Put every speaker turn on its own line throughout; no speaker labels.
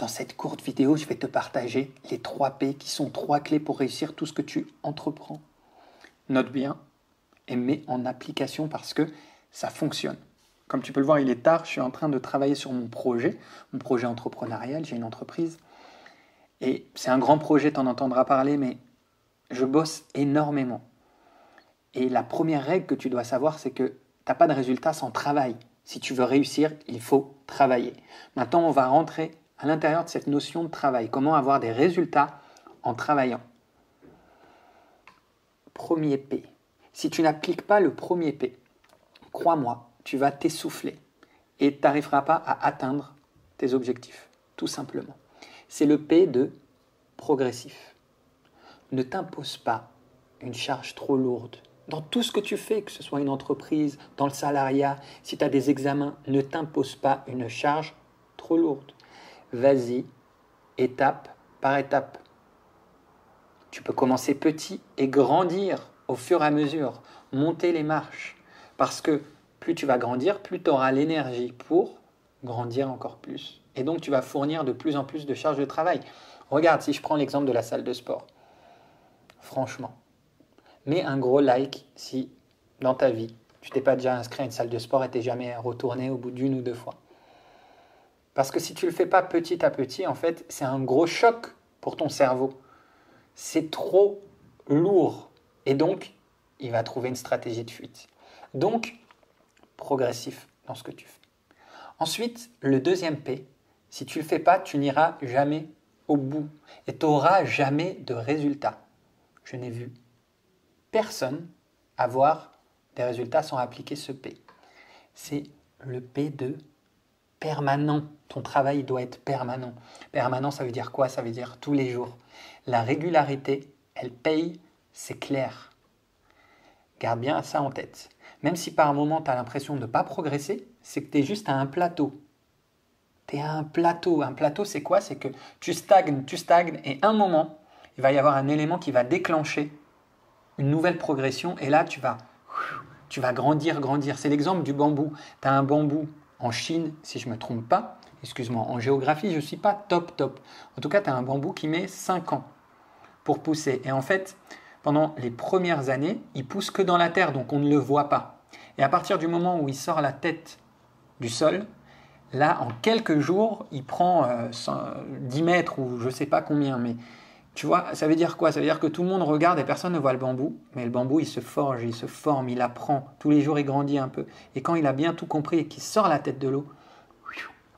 Dans cette courte vidéo, je vais te partager les 3 P qui sont 3 clés pour réussir tout ce que tu entreprends. Note bien et mets en application parce que ça fonctionne. Comme tu peux le voir, il est tard, je suis en train de travailler sur mon projet entrepreneurial, j'ai une entreprise. Et c'est un grand projet, tu en entendras parler, mais je bosse énormément. Et la première règle que tu dois savoir, c'est que tu n'as pas de résultat sans travail. Si tu veux réussir, il faut travailler. Maintenant, on va rentrer à l'intérieur de cette notion de travail. Comment avoir des résultats en travaillant. Premier P. Si tu n'appliques pas le premier P, crois-moi, tu vas t'essouffler et tu n'arriveras pas à atteindre tes objectifs, tout simplement. C'est le P de progressif. Ne t'impose pas une charge trop lourde. Dans tout ce que tu fais, que ce soit une entreprise, dans le salariat, si tu as des examens, ne t'impose pas une charge trop lourde. Vas-y, étape par étape. Tu peux commencer petit et grandir au fur et à mesure, monter les marches. Parce que plus tu vas grandir, plus tu auras l'énergie pour grandir encore plus. Et donc, tu vas fournir de plus en plus de charges de travail. Regarde, si je prends l'exemple de la salle de sport. Franchement, mets un gros like si, dans ta vie, tu t'es pas déjà inscrit à une salle de sport et t'es jamais retourné au bout d'une ou deux fois. Parce que si tu ne le fais pas petit à petit, en fait, c'est un gros choc pour ton cerveau. C'est trop lourd. Et donc, il va trouver une stratégie de fuite. Donc, progressif dans ce que tu fais. Ensuite, le deuxième P, si tu ne le fais pas, tu n'iras jamais au bout. Et tu n'auras jamais de résultats. Je n'ai vu personne avoir des résultats sans appliquer ce P. C'est le P de permanent. Ton travail doit être permanent. Permanent, ça veut dire quoi? Ça veut dire tous les jours. La régularité, elle paye, c'est clair. Garde bien ça en tête. Même si par un moment, tu as l'impression de ne pas progresser, c'est que tu es juste à un plateau. Tu es à un plateau. Un plateau, c'est quoi? C'est que tu stagnes, et un moment, il va y avoir un élément qui va déclencher une nouvelle progression. Et là, tu vas grandir. C'est l'exemple du bambou. Tu as un bambou en Chine, si je ne me trompe pas. Excuse-moi, en géographie, je ne suis pas top. En tout cas, tu as un bambou qui met 5 ans pour pousser. Et en fait, pendant les premières années, il pousse que dans la terre, donc on ne le voit pas. Et à partir du moment où il sort la tête du sol, là, en quelques jours, il prend 10 mètres ou je ne sais pas combien. Mais tu vois, ça veut dire quoi? Ça veut dire que tout le monde regarde et personne ne voit le bambou. Mais le bambou, il se forge, il se forme, il apprend. Tous les jours, il grandit un peu. Et quand il a bien tout compris et qu'il sort la tête de l'eau,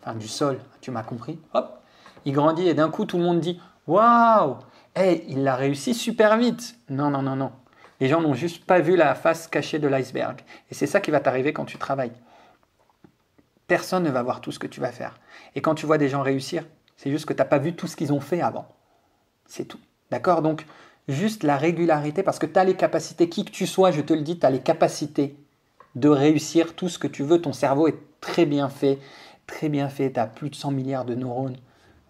enfin du sol, tu m'as compris, hop, il grandit et d'un coup, tout le monde dit « Waouh, hey, il l'a réussi super vite !» Non. Les gens n'ont juste pas vu la face cachée de l'iceberg. Et c'est ça qui va t'arriver quand tu travailles. Personne ne va voir tout ce que tu vas faire. Et quand tu vois des gens réussir, c'est juste que tu n'as pas vu tout ce qu'ils ont fait avant. C'est tout. D'accord? Donc, juste la régularité, parce que tu as les capacités, qui que tu sois, je te le dis, tu as les capacités de réussir tout ce que tu veux. Ton cerveau est très bien fait. Tu as plus de 100 milliards de neurones.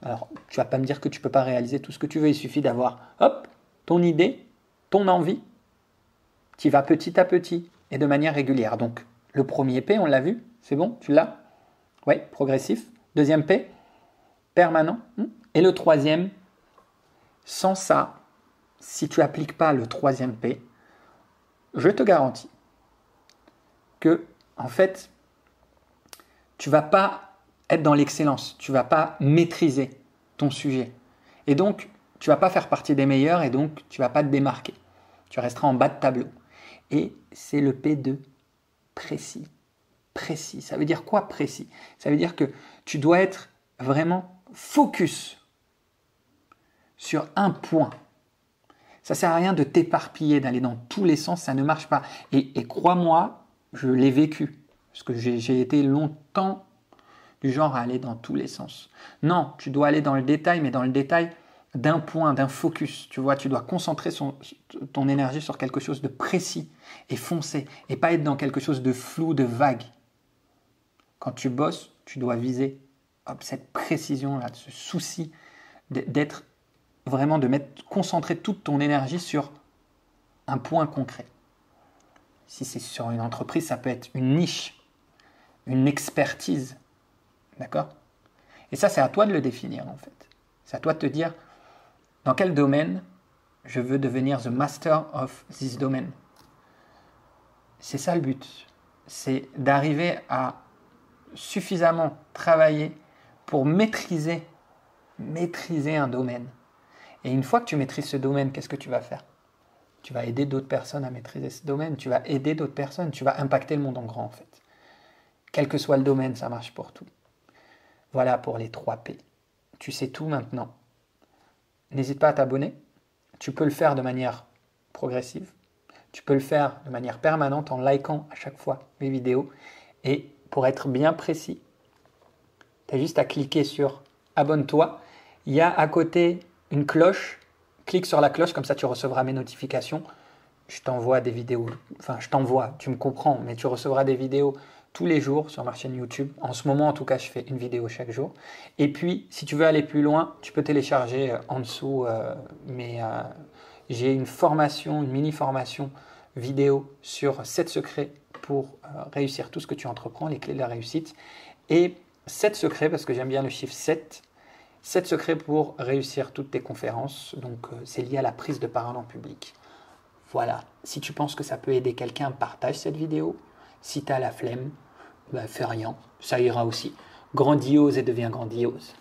Alors, tu vas pas me dire que tu ne peux pas réaliser tout ce que tu veux. Il suffit d'avoir, hop, ton idée, ton envie. Tu y vas petit à petit et de manière régulière. Donc, le premier P, on l'a vu, c'est bon, tu l'as? Oui, progressif. Deuxième P, permanent. Et le troisième, sans ça, si tu n'appliques pas le troisième P, je te garantis que, en fait, tu ne vas pas être dans l'excellence, tu ne vas pas maîtriser ton sujet. Et donc, tu ne vas pas faire partie des meilleurs et donc, tu ne vas pas te démarquer. Tu resteras en bas de tableau. Et c'est le P de précis. Précis. Ça veut dire quoi précis? Ça veut dire que tu dois être vraiment focus sur un point. Ça ne sert à rien de t'éparpiller, d'aller dans tous les sens, ça ne marche pas. Et crois-moi, je l'ai vécu. Parce que j'ai été longtemps du genre à aller dans tous les sens. Non, tu dois aller dans le détail, mais dans le détail d'un point, d'un focus. Tu vois, tu dois concentrer ton énergie sur quelque chose de précis et foncé, et pas être dans quelque chose de flou, de vague. Quand tu bosses, tu dois viser cette précision-là, ce souci d'être vraiment, concentrer toute ton énergie sur un point concret. Si c'est sur une entreprise, ça peut être une niche, une expertise. D'accord? Et ça, c'est à toi de le définir, en fait. C'est à toi de te dire dans quel domaine je veux devenir the master of this domain. C'est ça le but. C'est d'arriver à suffisamment travailler pour maîtriser un domaine. Et une fois que tu maîtrises ce domaine, qu'est-ce que tu vas faire? Tu vas aider d'autres personnes à maîtriser ce domaine. Tu vas aider d'autres personnes. Tu vas impacter le monde en grand, en fait. Quel que soit le domaine, ça marche pour tout. Voilà pour les 3 P. Tu sais tout maintenant. N'hésite pas à t'abonner. Tu peux le faire de manière progressive. Tu peux le faire de manière permanente en likant à chaque fois mes vidéos. Et pour être bien précis, tu as juste à cliquer sur abonne-toi. Il y a à côté une cloche. Clique sur la cloche, comme ça tu recevras mes notifications. Je t'envoie des vidéos. Enfin, je t'envoie, tu me comprends, mais tu recevras des vidéos tous les jours sur ma chaîne YouTube. En ce moment, en tout cas, je fais une vidéo chaque jour. Et puis, si tu veux aller plus loin, tu peux télécharger en dessous. J'ai une formation, une mini-formation vidéo sur 7 secrets pour réussir tout ce que tu entreprends, les clés de la réussite. Et 7 secrets, parce que j'aime bien le chiffre 7. 7 secrets pour réussir toutes tes conférences. Donc, c'est lié à la prise de parole en public. Voilà. Si tu penses que ça peut aider quelqu'un, partage cette vidéo. Si tu as la flemme, fais rien. Ça ira aussi. Grandiose et deviens grandiose.